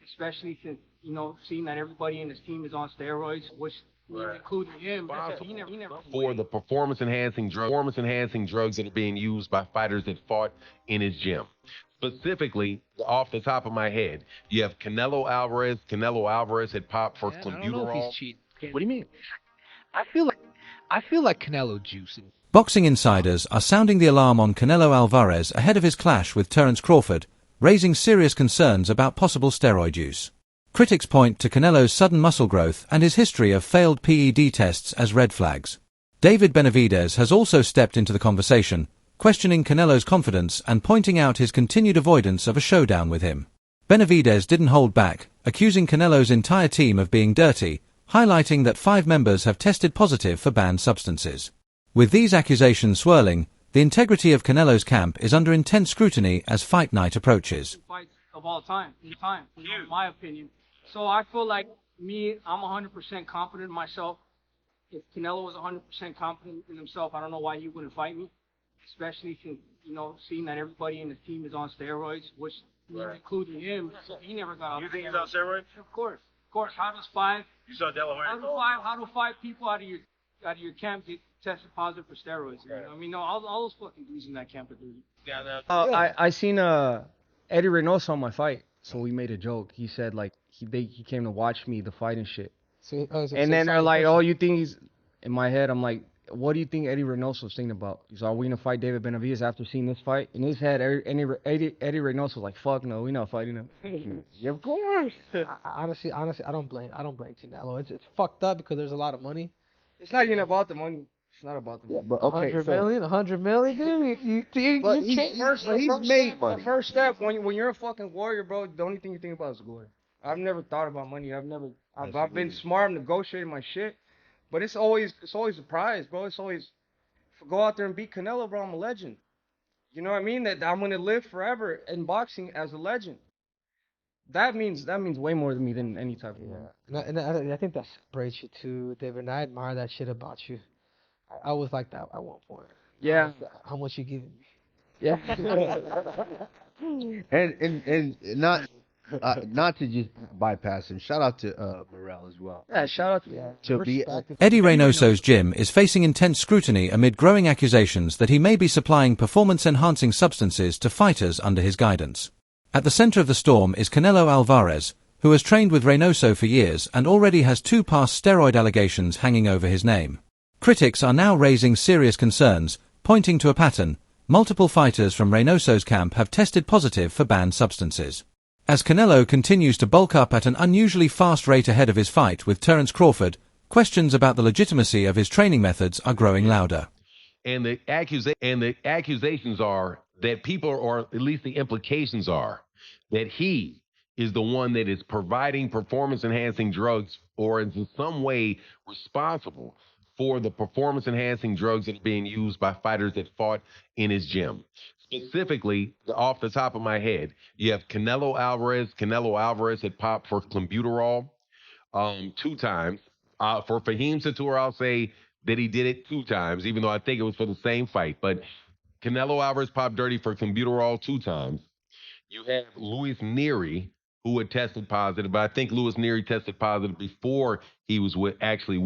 especially since, seeing that everybody in his team is on steroids, which including him. He never For the performance-enhancing drugs that are being used by fighters that fought in his gym. Specifically, off the top of my head, you have Canelo Álvarez. Canelo Álvarez had popped for Man, I don't know if he's clenbuterol. cheating. What do you mean? I feel like Canelo juicing. Boxing insiders are sounding the alarm on Canelo Álvarez ahead of his clash with Terence Crawford, raising serious concerns about possible steroid use. Critics point to Canelo's sudden muscle growth and his history of failed PED tests as red flags. David Benavidez has also stepped into the conversation, questioning Canelo's confidence and pointing out his continued avoidance of a showdown with him. Benavidez didn't hold back, accusing Canelo's entire team of being dirty, highlighting that 5 members have tested positive for banned substances. With these accusations swirling, the integrity of Canelo's camp is under intense scrutiny as fight night approaches. Fights of all time, in my opinion. So I feel like I'm 100% confident in myself. If Canelo was 100% confident in himself, I don't know why he wouldn't fight me, especially since, seeing that everybody in his team is on steroids, which including him. He never got off. You think he's on steroids? Of course. How does 5? You saw De La Hoya? How do 5 people out of your camp get tested positive for steroids? Right. I mean, no, all those fucking dudes in that camp are dirty. Yeah, I seen Eddy Reynoso on my fight, so we made a joke. He said like he came to watch me the fight and shit. And then they're like, "Oh, you think he's?" In my head, I'm like, "What do you think Eddy Reynoso's thinking about?" He's, "Are we gonna fight David Benavidez after seeing this fight?" In his head, Eddy Reynoso was like, "Fuck no, we not fighting him." Yeah, of course. Honestly, I don't blame Canelo. It's fucked up because there's a lot of money. It's not even about the money. It's not about the money. But okay, 100 million, dude. You he's made money. The first step when you're a fucking warrior, bro. The only thing you think about is glory. I've never thought about money. I've been smart, I'm negotiating my shit, but it's always a prize, bro. It's always, if I go out there and beat Canelo, bro, I'm a legend. You know what I mean? That I'm gonna live forever in boxing as a legend. That means way more to me than any type of money. And I think that separates you too, David. And I admire that shit about you. I was like that at one point. Yeah. How much you giving me? Yeah. and not to just bypass him. Shout out to Morel as well. Yeah, shout out to Eddy Reynoso's gym is facing intense scrutiny amid growing accusations that he may be supplying performance-enhancing substances to fighters under his guidance. At the center of the storm is Canelo Álvarez, who has trained with Reynoso for years and already has 2 past steroid allegations hanging over his name. Critics are now raising serious concerns, pointing to a pattern. Multiple fighters from Reynoso's camp have tested positive for banned substances. As Canelo continues to bulk up at an unusually fast rate ahead of his fight with Terence Crawford, questions about the legitimacy of his training methods are growing louder. And the accusations are that people, or at least the implications are, that he is the one that is providing performance-enhancing drugs or is in some way responsible for the performance-enhancing drugs that are being used by fighters that fought in his gym. Specifically, off the top of my head, you have Canelo Álvarez. Canelo Álvarez had popped for clenbuterol 2 times. For Fahim Satur, I'll say that he did it 2 times, even though I think it was for the same fight. But Canelo Álvarez popped dirty for clenbuterol 2 times. You have Luis Nery, who had tested positive, but I think Luis Nery tested positive before he was with Eddy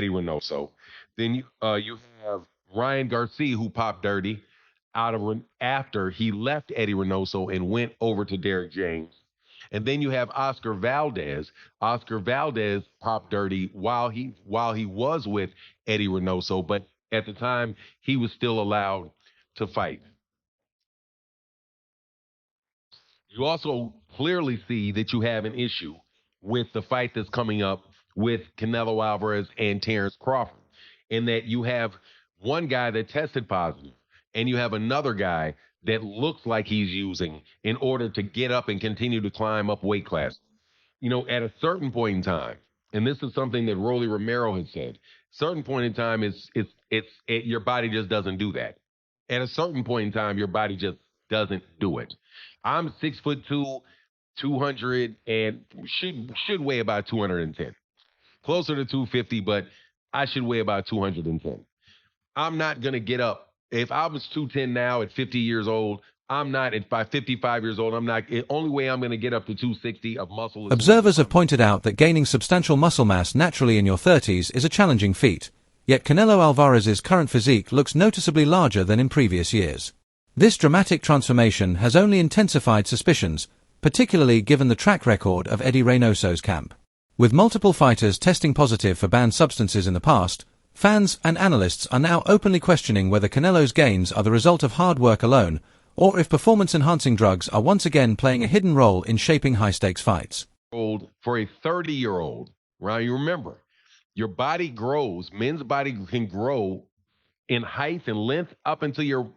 Reynoso. Then you have Ryan Garcia, who popped dirty after he left Eddy Reynoso and went over to Derrick James. And then you have Oscar Valdez. Oscar Valdez popped dirty while he was with Eddy Reynoso, but at the time he was still allowed to fight. You also clearly see that you have an issue with the fight that's coming up with Canelo Álvarez and Terence Crawford, in that you have one guy that tested positive and you have another guy that looks like he's using in order to get up and continue to climb up weight class. You know, at a certain point in time, and this is something that Rolly Romero had said, certain point in time your body just doesn't do that. At a certain point in time, your body just doesn't do it. I'm 6'2", 200, and should weigh about 210. Closer to 250, but I should weigh about 210. I'm not going to get up. If I was 210 now at 50 years old, I'm not by 55 years old. I'm not. The only way I'm going to get up to 260 of muscle is Observers have pointed out that gaining substantial muscle mass naturally in your 30s is a challenging feat, yet Canelo Álvarez's current physique looks noticeably larger than in previous years. This dramatic transformation has only intensified suspicions, particularly given the track record of Eddy Reynoso's camp. With multiple fighters testing positive for banned substances in the past, fans and analysts are now openly questioning whether Canelo's gains are the result of hard work alone, or if performance-enhancing drugs are once again playing a hidden role in shaping high-stakes fights. For a 30-year-old, right? You remember, your body grows. Men's body can grow in height and length up until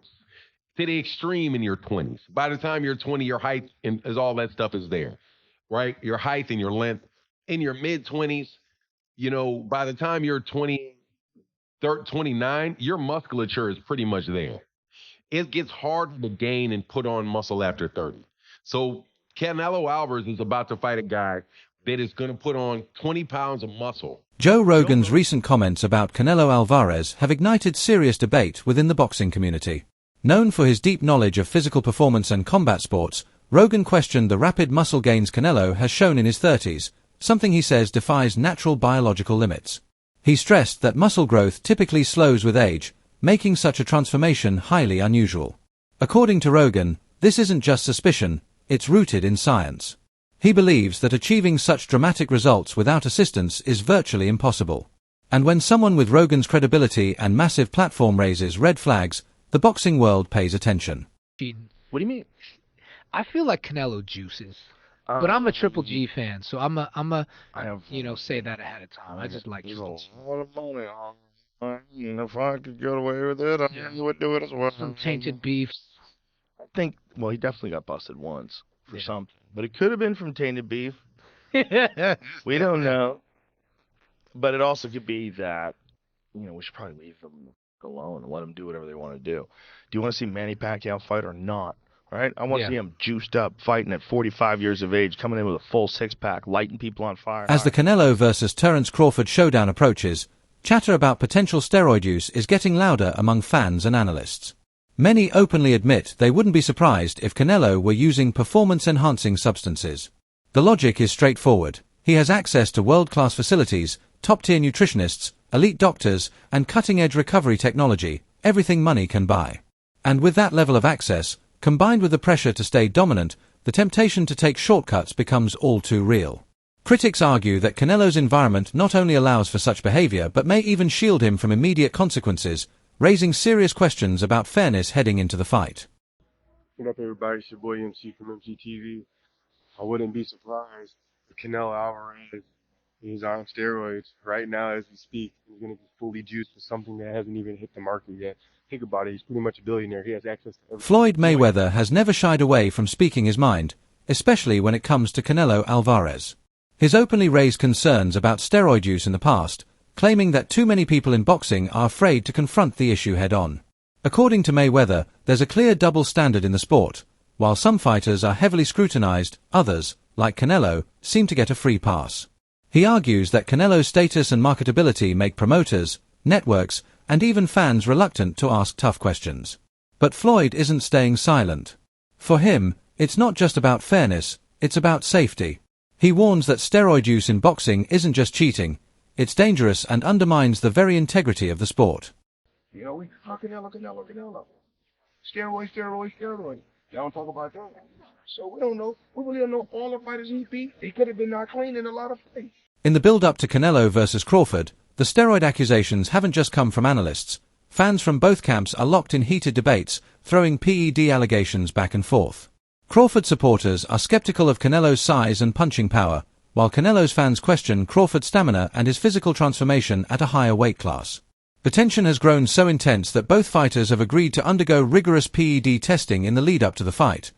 to the extreme in your 20s. By the time you're 20, your height and all that stuff is there, right? Your height and your length. In your mid-20s, by the time you're 29, your musculature is pretty much there. It gets harder to gain and put on muscle after 30. So Canelo Álvarez is about to fight a guy that is going to put on 20 pounds of muscle. Joe Rogan's recent comments about Canelo Álvarez have ignited serious debate within the boxing community. Known for his deep knowledge of physical performance and combat sports, Rogan questioned the rapid muscle gains Canelo has shown in his 30s, something he says defies natural biological limits. He stressed that muscle growth typically slows with age, making such a transformation highly unusual. According to Rogan, this isn't just suspicion, it's rooted in science. He believes that achieving such dramatic results without assistance is virtually impossible. And when someone with Rogan's credibility and massive platform raises red flags, the boxing world pays attention. What do you mean? I feel like Canelo juices. But I'm a Triple G fan, so I'm a say that ahead of time. I just like He's a Triple G. lot of money. If I could get away with it, I would do it as well. Some tainted beef. I think, well, he definitely got busted once for something. But it could have been from tainted beef. We don't know. But it also could be that, we should probably leave them alone and let them do whatever they want to do. Do you want to see Manny Pacquiao fight or not? Right? I want to see him juiced up, fighting at 45 years of age, coming in with a full six-pack, lighting people on fire. As the Canelo versus Terence Crawford showdown approaches, chatter about potential steroid use is getting louder among fans and analysts. Many openly admit they wouldn't be surprised if Canelo were using performance-enhancing substances. The logic is straightforward. He has access to world-class facilities, top-tier nutritionists, elite doctors, and cutting-edge recovery technology, everything money can buy. And with that level of access, combined with the pressure to stay dominant, the temptation to take shortcuts becomes all too real. Critics argue that Canelo's environment not only allows for such behavior but may even shield him from immediate consequences, raising serious questions about fairness heading into the fight. What up, everybody? It's your boy MC from MGTV. I wouldn't be surprised if Canelo Álvarez is on steroids right now as we speak. He's going to be fully juiced for something that hasn't even hit the market yet. Think about it. He's pretty much a billionaire. He has access to everything. Floyd Mayweather has never shied away from speaking his mind, especially when it comes to Canelo Álvarez. His openly raised concerns about steroid use in the past, claiming that too many people in boxing are afraid to confront the issue head-on. According to Mayweather, there's a clear double standard in the sport. While some fighters are heavily scrutinized, others, like Canelo, seem to get a free pass. He argues that Canelo's status and marketability make promoters, networks, and even fans reluctant to ask tough questions. But Floyd isn't staying silent. For him, it's not just about fairness, it's about safety. He warns that steroid use in boxing isn't just cheating, it's dangerous and undermines the very integrity of the sport. We talk Canelo. Steroid. Y'all don't talk about that. So we don't know. We really don't know all the fighters he beat. He could have been not clean in a lot of fights. In the build-up to Canelo versus Crawford, the steroid accusations haven't just come from analysts. Fans from both camps are locked in heated debates, throwing PED allegations back and forth. Crawford supporters are skeptical of Canelo's size and punching power, while Canelo's fans question Crawford's stamina and his physical transformation at a higher weight class. The tension has grown so intense that both fighters have agreed to undergo rigorous PED testing in the lead-up to the fight.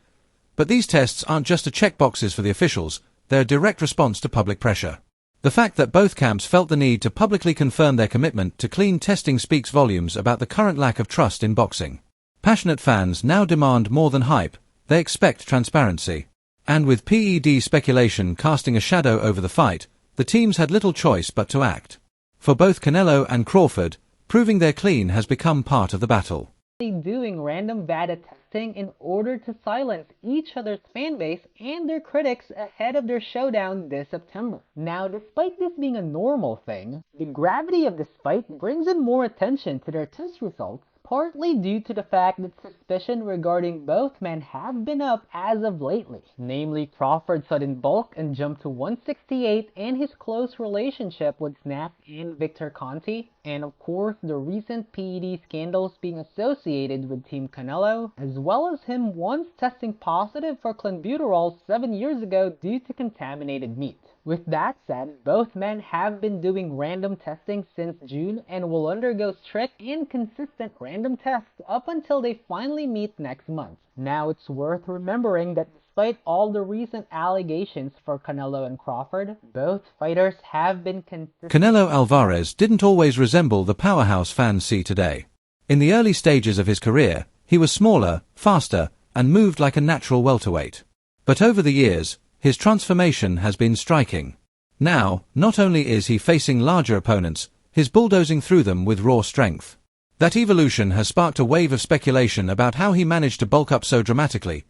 But these tests aren't just to check boxes for the officials, they're a direct response to public pressure. The fact that both camps felt the need to publicly confirm their commitment to clean testing speaks volumes about the current lack of trust in boxing. Passionate fans now demand more than hype, they expect transparency. And with PED speculation casting a shadow over the fight, the teams had little choice but to act. For both Canelo and Crawford, proving they're clean has become part of the battle. doing random VADA testing in order to silence each other's fan base and their critics ahead of their showdown this September. Now, despite this being a normal thing, the gravity of this fight brings in more attention to their test results, partly due to the fact that suspicion regarding both men have been up as of lately, namely Crawford's sudden bulk and jump to 168 and his close relationship with Snap and Victor Conti, and of course the recent PED scandals being associated with Team Canelo, as well as him once testing positive for clenbuterol 7 years ago due to contaminated meat. With that said, both men have been doing random testing since June and will undergo strict and consistent random tests up until they finally meet next month. Now it's worth remembering that despite all the recent allegations for Canelo and Crawford, both fighters have been consistent. Canelo Álvarez didn't always resemble the powerhouse fans see today. In the early stages of his career, he was smaller, faster, and moved like a natural welterweight. But over the years, his transformation has been striking. Now, not only is he facing larger opponents, he's bulldozing through them with raw strength. That evolution has sparked a wave of speculation about how he managed to bulk up so dramatically.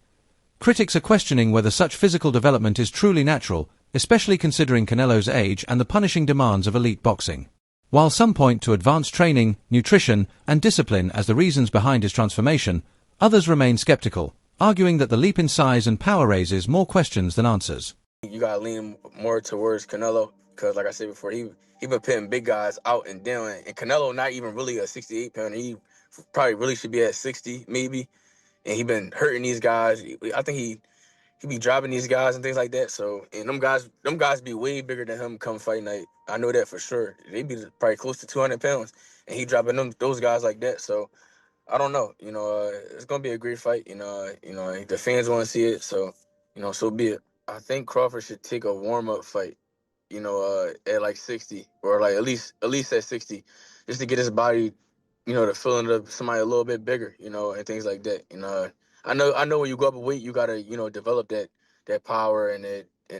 Critics are questioning whether such physical development is truly natural, especially considering Canelo's age and the punishing demands of elite boxing. While some point to advanced training, nutrition, and discipline as the reasons behind his transformation, others remain skeptical, arguing that the leap in size and power raises more questions than answers. You gotta lean more towards Canelo, because like I said before, he been pitting big guys out and down, and Canelo not even really a 68 pounder. He probably really should be at 60 maybe, and he been hurting these guys. I think he be dropping these guys and things like that. So, and them guys be way bigger than him come fight night. I know that for sure. They be probably close to 200 pounds, and he dropping those guys like that. So I don't know. It's gonna be a great fight. The fans want to see it, so so be it. I think Crawford should take a warm-up fight, at like 60, or like at least at 60, just to get his body, to feeling of somebody a little bit bigger, and things like that. I know when you go up a weight, you gotta, develop that power and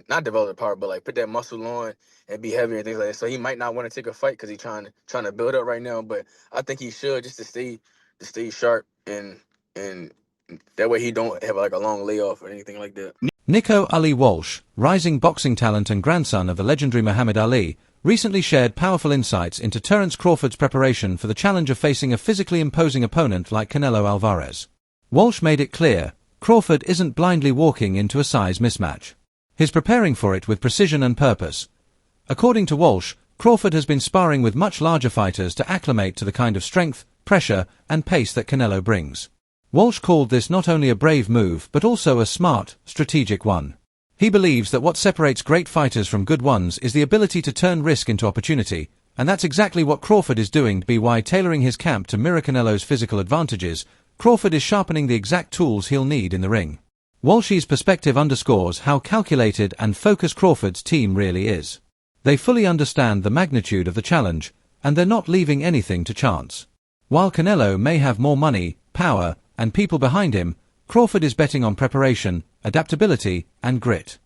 not develop the power, but like put that muscle on and be heavier and things like that. So he might not want to take a fight because he's trying to build up right now, but I think he should, just to stay sharp and that way he don't have like a long layoff or anything like that. Nico Ali Walsh, rising boxing talent and grandson of the legendary Muhammad Ali, recently shared powerful insights into Terence Crawford's preparation for the challenge of facing a physically imposing opponent like Canelo Álvarez. Walsh made it clear, Crawford isn't blindly walking into a size mismatch. He's preparing for it with precision and purpose. According to Walsh, Crawford has been sparring with much larger fighters to acclimate to the kind of strength, pressure, and pace that Canelo brings. Walsh called this not only a brave move, but also a smart, strategic one. He believes that what separates great fighters from good ones is the ability to turn risk into opportunity, and that's exactly what Crawford is doing. By tailoring his camp to mirror Canelo's physical advantages, Crawford is sharpening the exact tools he'll need in the ring. Walsh's perspective underscores how calculated and focused Crawford's team really is. They fully understand the magnitude of the challenge, and they're not leaving anything to chance. While Canelo may have more money, power, and people behind him, Crawford is betting on preparation, adaptability, and grit.